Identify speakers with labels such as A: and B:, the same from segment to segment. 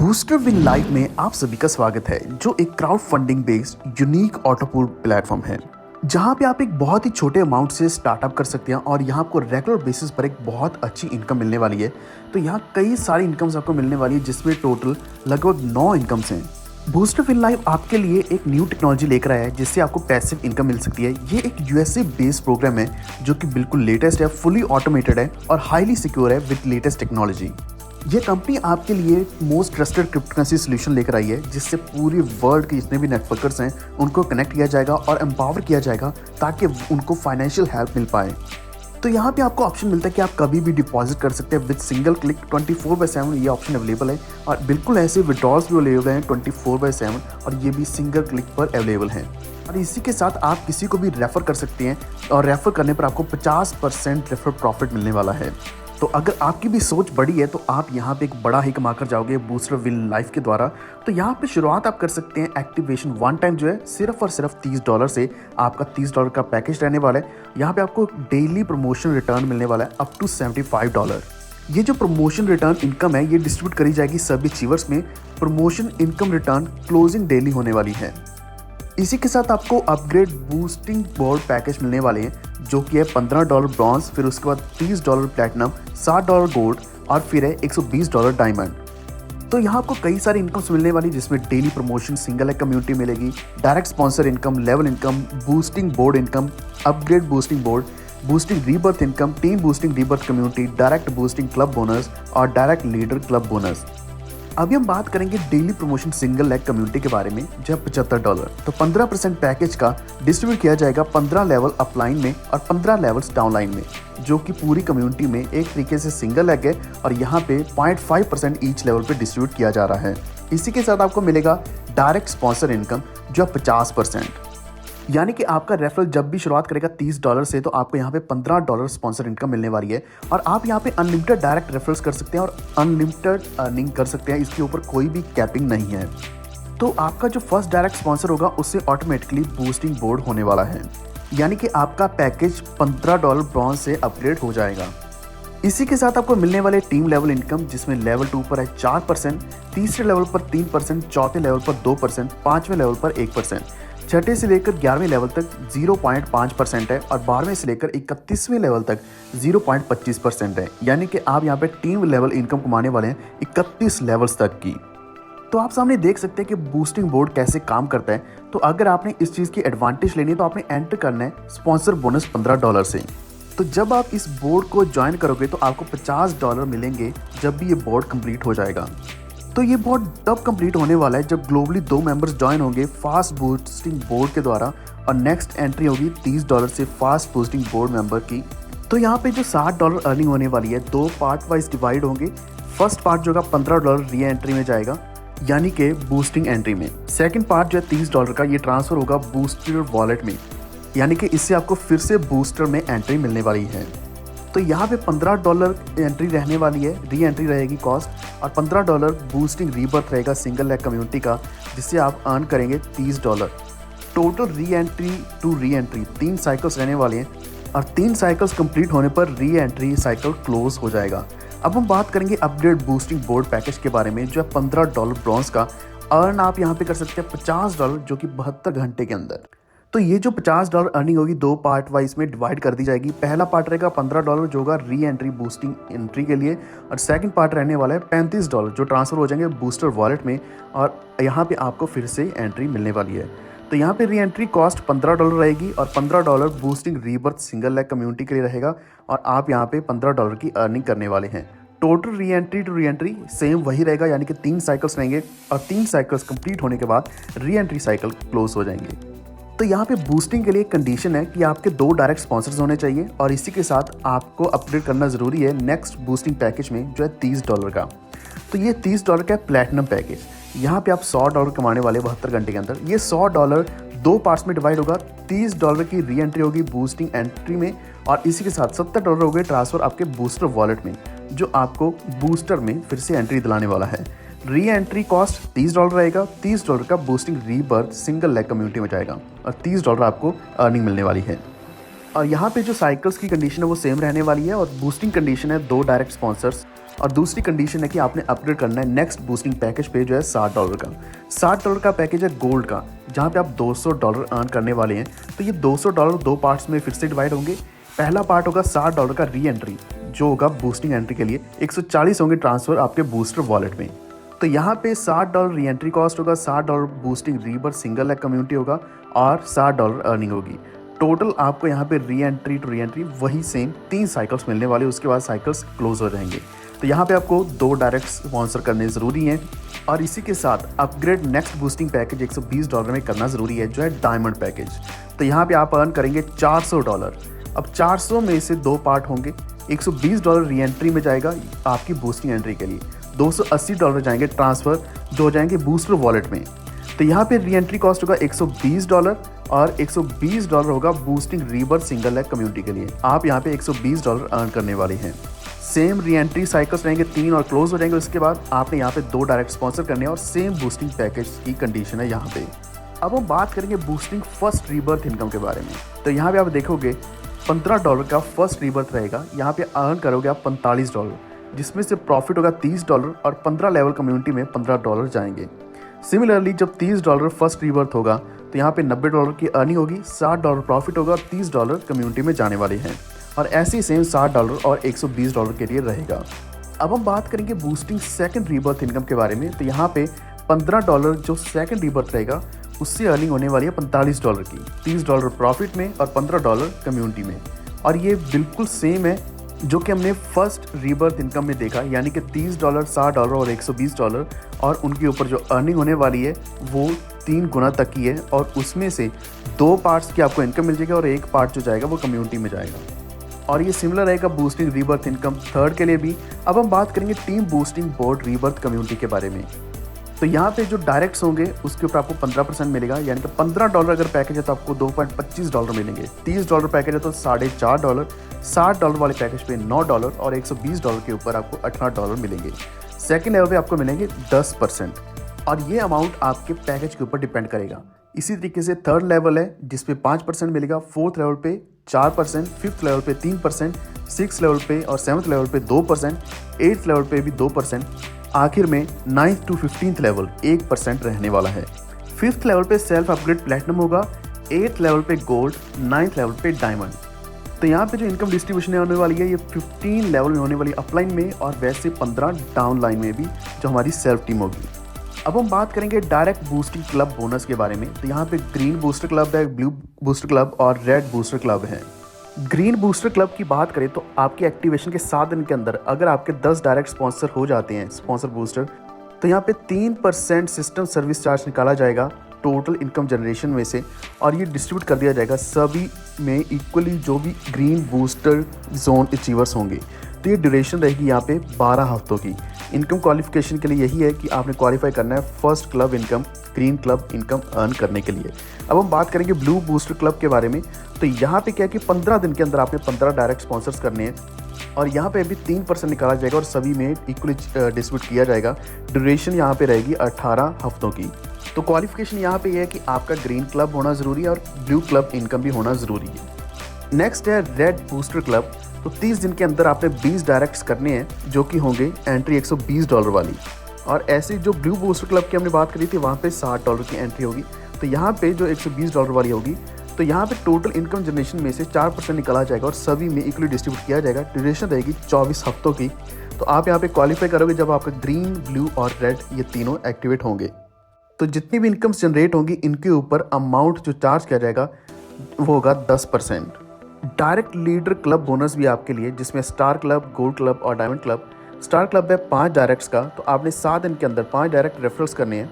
A: Booster win life में आप सभी का स्वागत है, जो एक crowd funding based unique auto pool platform है, जहां पे आप एक बहुत ही छोटे अमाउंट से स्टार्टअप कर सकते हैं और यहां आपको रेगुलर बेसिस पर एक बहुत अच्छी इनकम मिलने वाली है। तो यहां कई सारी इनकम्स आपको मिलने वाली है, जिसमें टोटल लगभग 9 इनकम्स हैं। बूस्टर विन लाइफ आपके लिए एक न्यू टेक्नोलॉजी लेकर आया है, जिससे आपको पैसिव इनकम मिल सकती है। ये एक यूएसए बेस्ड प्रोग्राम है, जो कि बिल्कुल लेटेस्ट है, फुली ऑटोमेटेड है और हाईली सिक्योर है विद लेटेस्ट टेक्नोलॉजी। ये कंपनी आपके लिए मोस्ट ट्रस्टेड क्रिप्टोकरेंसी सोल्यूशन लेकर आई है, जिससे पूरी वर्ल्ड के जितने भी नेटवर्कर्स हैं उनको कनेक्ट किया जाएगा और एम्पावर किया जाएगा, ताकि उनको फाइनेंशियल हेल्प मिल पाए। तो यहाँ पे आपको ऑप्शन मिलता है कि आप कभी भी डिपॉजिट कर सकते हैं विद सिंगल क्लिक। 24/7 ये ऑप्शन अवेलेबल है और बिल्कुल ऐसे विड्रॉल्स भी अवेलेबल हैं 24/7, और ये भी सिंगल क्लिक पर अवेलेबल हैं। और इसी के साथ आप किसी को भी रेफर कर सकते हैं, और रेफर करने पर आपको 50% रेफर प्रॉफिट मिलने वाला है। तो अगर आपकी भी सोच बड़ी है तो आप यहाँ पे एक बड़ा ही कमा कर जाओगे बूस्टर विन लाइफ के द्वारा। तो यहाँ पे शुरुआत आप कर सकते हैं एक्टिवेशन वन टाइम जो है सिर्फ और सिर्फ $30 से। आपका $30 का पैकेज रहने वाला है। यहाँ पे आपको डेली प्रमोशन रिटर्न मिलने वाला है अप टू $75। ये जो प्रमोशन रिटर्न इनकम है, ये डिस्ट्रीब्यूट करी जाएगी सभी अचीवर्स में। Promotion income return closing daily होने वाली है। इसी के साथ आपको अपग्रेड बूस्टिंग बोर्ड पैकेज मिलने वाले हैं, जो कि है $15 ब्रॉन्ज, फिर उसके बाद $30 प्लैटिनम, $60 गोल्ड और फिर है $120 डायमंड। तो यहाँ आपको कई सारी इनकम्स मिलने वाली, जिसमें डेली प्रमोशन, सिंगल है कम्युनिटी मिलेगी, direct sponsor income, level income, boosting board income, upgrade boosting board, boosting rebirth income, team boosting rebirth community, direct boosting club bonus और डायरेक्ट लीडर क्लब बोनस। अभी हम बात करेंगे daily promotion single leg community के बारे में, जो है $75। तो 15% पैकेज का डिस्ट्रीब्यूट किया जाएगा 15 लेवल अपलाइन में और 15 लेवल्स डाउनलाइन में, जो कि पूरी कम्युनिटी में एक तरीके से सिंगल लेग है, और यहाँ पे 0.5% ईच लेवल पे डिस्ट्रीब्यूट किया जा रहा है। इसी के साथ आपको मिलेगा डायरेक्ट स्पॉन्सर इनकम, जो 50%, यानी कि आपका रेफरल जब भी शुरुआत करेगा $30 से, तो आपको यहाँ पे $15 स्पॉन्सर इनकम मिलने वाली है। और आप यहाँ पे अनलिमिटेड डायरेक्ट रेफरल्स कर सकते हैं और अनलिमिटेड अर्निंग कर सकते हैं। इसके ऊपर कोई भी कैपिंग नहीं है। तो आपका जो फर्स्ट डायरेक्ट स्पॉन्सर होगा, उससे ऑटोमेटिकली बूस्टिंग बोर्ड होने वाला है, यानी कि आपका पैकेज $15 ब्रॉन्ज से अपग्रेड हो जाएगा। इसी के साथ आपको मिलने वाले टीम लेवल इनकम, जिसमें लेवल 2 पर है 4%, तीसरे लेवल पर 3%, चौथे लेवल पर 2%, पांचवें लेवल पर 1%, छठे से लेकर 11वें लेवल तक 0.5% है, और 12वें से लेकर 31वें लेवल तक 0.25% है। यानी कि आप यहाँ पे टीम लेवल इनकम कमाने वाले हैं 31 लेवल्स तक की। तो आप सामने देख सकते हैं कि बूस्टिंग बोर्ड कैसे काम करता है। तो अगर आपने इस चीज़ की एडवांटेज लेनी है, तो आपने एंटर करना है स्पॉन्सर बोनस $15 से। तो जब आप इस बोर्ड को ज्वाइन करोगे, तो आपको $50 मिलेंगे जब भी ये बोर्ड कंप्लीट हो जाएगा। तो ये बोर्ड तब कंप्लीट होने वाला है जब ग्लोबली 2 मेंबर्स ज्वाइन होंगे फास्ट बूस्टिंग बोर्ड के द्वारा, और नेक्स्ट एंट्री होगी $30 से फास्ट बूस्टिंग बोर्ड मेंबर की। तो यहाँ पे जो $60 अर्निंग होने वाली है, 2 पार्ट वाइज डिवाइड होंगे। फर्स्ट पार्ट जो होगा $15 री एंट्री में जाएगा, यानी कि बूस्टिंग एंट्री में। सेकंड पार्ट जो है $30 का, ये ट्रांसफर होगा बूस्टर वॉलेट में, यानी कि इससे आपको फिर से बूस्टर में एंट्री मिलने वाली है। तो यहाँ पे $15 एंट्री रहने वाली है, री एंट्री रहेगी कॉस्ट, और $15 बूस्टिंग रीबर्थ रहेगा सिंगल लेग कम्युनिटी का, जिससे आप अर्न करेंगे $30। Total re entry to re entry 3 cycles रहने वाले हैं, और 3 साइकिल्स कंप्लीट होने पर री एंट्री साइकिल क्लोज हो जाएगा। अब हम बात करेंगे अपग्रेड बूस्टिंग बोर्ड पैकेज के बारे में, जो है $15 ब्रॉन्ज का। अर्न आप यहाँ पे कर सकते हैं $50, जो कि 72 घंटे के अंदर। तो ये जो $50 अर्निंग होगी, 2 पार्ट वाइज में डिवाइड कर दी जाएगी। पहला पार्ट रहेगा $15 जो होगा री एंट्री बूस्टिंग एंट्री के लिए, और सेकंड पार्ट रहने वाला है $35 जो ट्रांसफर हो जाएंगे बूस्टर वॉलेट में, और यहाँ पे आपको फिर से एंट्री मिलने वाली है। तो यहाँ पे री एंट्री कॉस्ट $15 रहेगी, और $15 boosting rebirth single leg community के लिए रहेगा, और आप यहाँ पे $15 की अर्निंग करने वाले हैं। Total re entry to re entry same वही रहेगा, यानी कि 3 साइकिल्स रहेंगे, और 3 साइकिल्स कंप्लीट होने के बाद री एंट्री साइकिल क्लोज हो जाएंगे। तो यहाँ पे बूस्टिंग के लिए कंडीशन है कि आपके 2 डायरेक्ट स्पॉन्सर्स होने चाहिए, और इसी के साथ आपको अपग्रेड करना ज़रूरी है नेक्स्ट बूस्टिंग पैकेज में, जो है $30 का। तो ये $30 का प्लैटिनम पैकेज, यहाँ पे आप $100 कमाने वाले 72 घंटे के अंदर। ये $100 2 पार्ट्स में डिवाइड होगा। $30 की री एंट्री होगी बूस्टिंग एंट्री में, और इसी के साथ $70 हो गए ट्रांसफर आपके बूस्टर वॉलेट में, जो आपको बूस्टर में फिर से एंट्री दिलाने वाला है। री एंट्री कॉस्ट $30 रहेगा। $30 का boosting rebirth single leg community में जाएगा, और $30 आपको अर्निंग मिलने वाली है। और यहाँ पे जो साइकिल्स की कंडीशन है वो सेम रहने वाली है, और बूस्टिंग कंडीशन है 2 डायरेक्ट स्पॉन्सर्स, और दूसरी कंडीशन है कि आपने अपग्रेड करना है नेक्स्ट बूस्टिंग पैकेज पे जो है $60 का। $60 का पैकेज है गोल्ड का, जहाँ पे आप $200 अर्न करने वाले हैं। तो ये $200 दो पार्ट्स में फिर से डिवाइड होंगे। पहला पार्ट होगा $60 का री एंट्री, जो होगा बूस्टिंग एंट्री के लिए। 140 होंगे ट्रांसफर आपके बूस्टर वॉलेट में। तो यहाँ पे $60 री एंट्री कॉस्ट होगा, $60 boosting rebirth single leg community होगा और $60 अर्निंग होगी। टोटल आपको यहाँ पे re entry to re entry वही सेम 3 साइकिल्स मिलने वाले, उसके बाद साइकिल्स क्लोज हो जाएंगे। तो यहाँ पे आपको 2 डायरेक्ट स्पॉन्सर करने ज़रूरी हैं और इसी के साथ अपग्रेड नेक्स्ट बूस्टिंग पैकेज $120 में करना ज़रूरी है, जो है डायमंड पैकेज। तो यहाँ पे आप अर्न करेंगे $400। अब 400 में से 2 पार्ट होंगे। $120 री एंट्री में जाएगा आपकी बूस्टिंग एंट्री के लिए, $280 जाएंगे ट्रांसफ़र जो हो जाएंगे बूस्टर वॉलेट में। तो यहाँ पे री एंट्री कॉस्ट होगा $120 और $120 होगा boosting rebirth single leg community के लिए। आप यहाँ पे $120 अर्न करने वाले हैं। सेम री एंट्री साइकिल्स रहेंगे 3 और क्लोज हो जाएंगे। उसके बाद आपने यहाँ पे 2 डायरेक्ट स्पॉन्सर करने हैं और सेम बूस्टिंग पैकेज की कंडीशन है यहाँ पे। अब हम बात करेंगे बूस्टिंग फर्स्ट रीबर्थ इनकम के बारे में। तो यहाँ पे आप देखोगे $15 का फर्स्ट रीबर्थ रहेगा। यहाँ पे अर्न करोगे आप $45, जिसमें से प्रॉफिट होगा $30 और 15 लेवल कम्युनिटी में $15 जाएंगे। सिमिलरली जब $30 फर्स्ट रीबर्थ होगा तो यहाँ पे $90 की अर्निंग होगी, $60 प्रॉफिट होगा और $30 कम्युनिटी में जाने वाले हैं। और ऐसे ही सेम $60 और $120 के लिए रहेगा। अब हम बात करेंगे बूस्टिंग सेकंड रीबर्थ इनकम के बारे में। तो यहाँ पे $15 जो सेकंड रीबर्थ रहेगा उससे अर्निंग होने वाली है $45 की, $30 प्रॉफिट में और $15 कम्युनिटी में। और ये बिल्कुल सेम है जो कि हमने फर्स्ट रीबर्थ इनकम में देखा, यानी कि $30, $60 और $120। और उनके ऊपर जो अर्निंग होने वाली है वो 3 गुना तक की है और उसमें से 2 पार्ट्स की आपको इनकम मिल जाएगी और 1 पार्ट जो जाएगा वो कम्युनिटी में जाएगा। और ये सिमिलर रहेगा बूस्टिंग रीबर्थ इनकम थर्ड के लिए भी। अब हम बात करेंगे team boosting board rebirth community के बारे में। तो यहाँ पे जो डायरेक्ट्स होंगे उसके ऊपर आपको 15% मिलेगा, यानी कि $15 अगर पैकेज है तो आपको $2.25 मिलेंगे। $30 पैकेज है तो $4.5, $60 वाले पैकेज पे $9 और $120 के ऊपर आपको $18 मिलेंगे। सेकंड लेवल पे आपको मिलेंगे 10% और ये अमाउंट आपके पैकेज के ऊपर डिपेंड करेगा। इसी तरीके से थर्ड लेवल है जिस पे 5% मिलेगा, फोर्थ लेवल पे 4%, फिफ्थ लेवल पे 3%, सिक्स लेवल पे और सेवन्थ लेवल पे 2%, एट्थ लेवल पे भी 2%, आखिर में 9th to 15th लेवल 1% रहने वाला है। फिफ्थ लेवल पे सेल्फ अपग्रेड प्लैटिनम होगा, 8th लेवल पे गोल्ड, 9th लेवल पे डायमंड। तो यहाँ पे जो इनकम डिस्ट्रीब्यूशन होने वाली है ये 15 लेवल में होने वाली अपलाइन में और वैसे 15 डाउन लाइन में भी जो हमारी सेल्फ टीम होगी। अब हम बात करेंगे डायरेक्ट बूस्टिंग क्लब बोनस के बारे में। तो यहाँ पे ग्रीन बूस्टर क्लब है, ब्लू बूस्टर क्लब और रेड बूस्टर क्लब है। ग्रीन बूस्टर क्लब की बात करें तो आपके एक्टिवेशन के 7 दिन के अंदर अगर आपके 10 डायरेक्ट स्पॉन्सर हो जाते हैं, स्पॉन्सर बूस्टर, तो यहाँ पे 3% सिस्टम सर्विस चार्ज निकाला जाएगा टोटल इनकम जनरेशन में से और ये डिस्ट्रीब्यूट कर दिया जाएगा सभी में इक्वली जो भी ग्रीन बूस्टर जोन अचीवर्स होंगे। तो ये ड्यूरेशन रहेगी यहाँ पे 12 हफ्तों की। इनकम क्वालिफिकेशन के लिए यही है कि आपने क्वालिफाई करना है first club income, green club income earn करने के लिए। अब हम बात करेंगे ब्लू बूस्टर क्लब के बारे में। तो यहाँ पे क्या है कि 15 दिन के अंदर आपने 15 डायरेक्ट स्पॉन्सर्स करने हैं और यहाँ पे अभी 3% निकाला जाएगा और सभी में इक्वली डिस्ट्रीब्यूट किया जाएगा। ड्यूरेशन यहाँ पे रहेगी 18 हफ्तों की। तो क्वालिफिकेशन यहाँ पे यह है कि आपका ग्रीन क्लब होना ज़रूरी है और ब्लू क्लब इनकम भी होना ज़रूरी है। नेक्स्ट है रेड बूस्टर क्लब। तो 30 दिन के अंदर आपने 20 डायरेक्ट्स करने हैं जो कि होंगे एंट्री $120 वाली। और ऐसे जो ब्लू बूस्टर क्लब की हमने बात करी थी वहाँ पे $60 की एंट्री होगी। तो यहाँ पे जो $120 वाली होगी तो यहाँ पे टोटल इनकम जनरेशन में से 4% निकाला जाएगा और सभी में इक्वली डिस्ट्रीब्यूट किया जाएगा। ड्यूरेशन रहेगी 24 हफ्तों की। तो आप यहाँ पे क्वालिफाई करोगे जब आपका ग्रीन, ब्लू और रेड ये तीनों एक्टिवेट होंगे। तो जितनी भी इनकम्स जनरेट होंगी इनके ऊपर अमाउंट जो चार्ज किया जाएगा वो होगा 10%। डायरेक्ट लीडर क्लब बोनस भी आपके लिए, जिसमें स्टार क्लब, गोल्ड क्लब और डायमंड क्लब। स्टार क्लब है 5 डायरेक्ट्स का, तो आपने 7 दिन के अंदर 5 डायरेक्ट रेफरल्स करने हैं।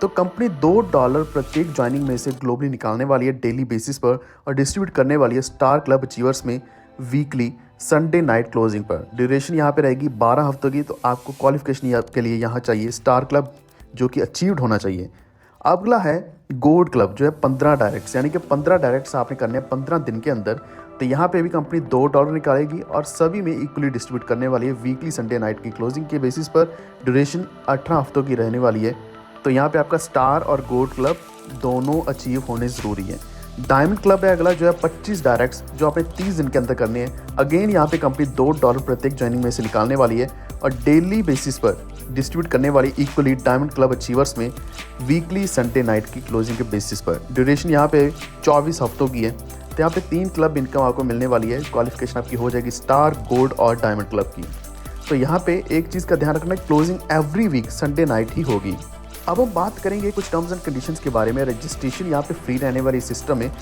A: तो कंपनी $2 प्रत्येक ज्वाइनिंग में से ग्लोबली निकालने वाली है डेली बेसिस पर और डिस्ट्रीब्यूट करने वाली है स्टार क्लब अचीवर्स में वीकली संडे नाइट क्लोजिंग पर। ड्यूरेशन यहाँ पे रहेगी 12 हफ्तों की। तो आपको क्वालिफिकेशन के लिए यहाँ चाहिए स्टार क्लब जो कि अचीव्ड होना चाहिए। अगला है गोल्ड क्लब जो है 15 डायरेक्ट्स, यानी कि 15 डायरेक्ट्स आपने करने हैं 15 दिन के अंदर। तो यहाँ पे भी कंपनी $2 निकालेगी और सभी में इक्वली डिस्ट्रीब्यूट करने वाली है वीकली संडे नाइट की क्लोजिंग के बेसिस पर। ड्यूरेशन 18 हफ्तों की रहने वाली है। तो यहाँ पे आपका स्टार और गोल्ड क्लब दोनों अचीव होने ज़रूरी है। डायमंड क्लब है अगला जो है 25 डायरेक्ट्स जो आपने 30 दिन के अंदर करने हैं। अगेन यहाँ पे कंपनी $2 प्रत्येक ज्वाइनिंग में से निकालने वाली है और डेली बेसिस पर डिस्ट्रीब्यूट करने वाली इक्वली डायमंड क्लब अचीवर्स में वीकली संडे नाइट की क्लोजिंग के बेसिस पर। ड्यूरेशन यहाँ पे 24 हफ्तों की है। तो यहाँ पे 3 क्लब इनकम आपको मिलने वाली है। क्वालिफिकेशन आपकी हो जाएगी स्टार, गोल्ड और डायमंड क्लब की। तो यहाँ पे एक चीज़ का ध्यान रखना है, closing every week Sunday night ही होगी। अब हम बात करेंगे कुछ टर्म्स एंड कंडीशंस के बारे में। रजिस्ट्रेशन यहाँ पे फ्री रहने वाली सिस्टम है।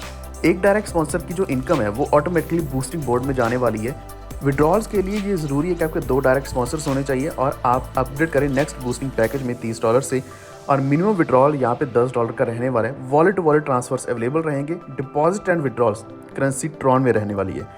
A: एक डायरेक्ट स्पॉन्सर की जो इनकम है वो ऑटोमेटिकली बूस्टिंग बोर्ड में जाने वाली है। विड्रॉल्स के लिए ये ज़रूरी है कि आपके 2 डायरेक्ट स्पॉन्सर्स होने चाहिए और आप अपग्रेड करें नेक्स्ट बूस्टिंग पैकेज में $30 से। और मिनिमम विड्रॉल यहाँ पे $10 का रहने वाला है। Wallet to wallet transfers available रहेंगे। Deposit and withdrawals currency Tron में रहने वाली है।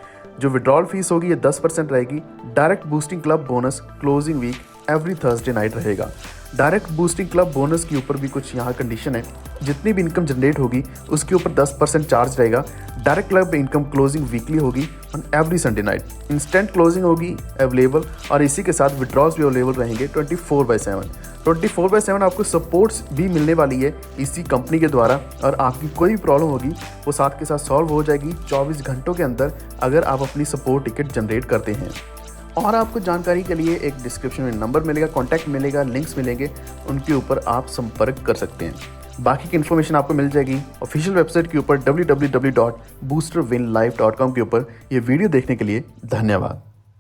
A: जो विड्रॉल फीस होगी ये 10% रहेगी। Direct boosting club bonus closing week every Thursday night रहेगा। डायरेक्ट बूस्टिंग क्लब बोनस के ऊपर भी कुछ यहाँ कंडीशन है। जितनी भी इनकम जनरेट होगी उसके ऊपर 10% चार्ज रहेगा। Direct club income closing weekly होगी on every Sunday night. Instant closing होगी अवेलेबल और इसी के साथ विड्रॉल्स भी अवेलेबल रहेंगे 24/7। 24/7 आपको सपोर्ट्स भी मिलने वाली है इसी कंपनी के द्वारा। और आपकी कोई भी प्रॉब्लम होगी वो साथ के साथ सॉल्व हो जाएगी 24 घंटों के अंदर अगर आप अपनी सपोर्ट टिकट जनरेट करते हैं। और आपको जानकारी के लिए एक डिस्क्रिप्शन में नंबर मिलेगा, कॉन्टैक्ट मिलेगा, लिंक्स मिलेंगे, उनके ऊपर आप संपर्क कर सकते हैं। बाकी की इन्फॉर्मेशन आपको मिल जाएगी ऑफिशियल वेबसाइट के ऊपर www.boosterwinlife.com के ऊपर। ये वीडियो देखने के लिए धन्यवाद।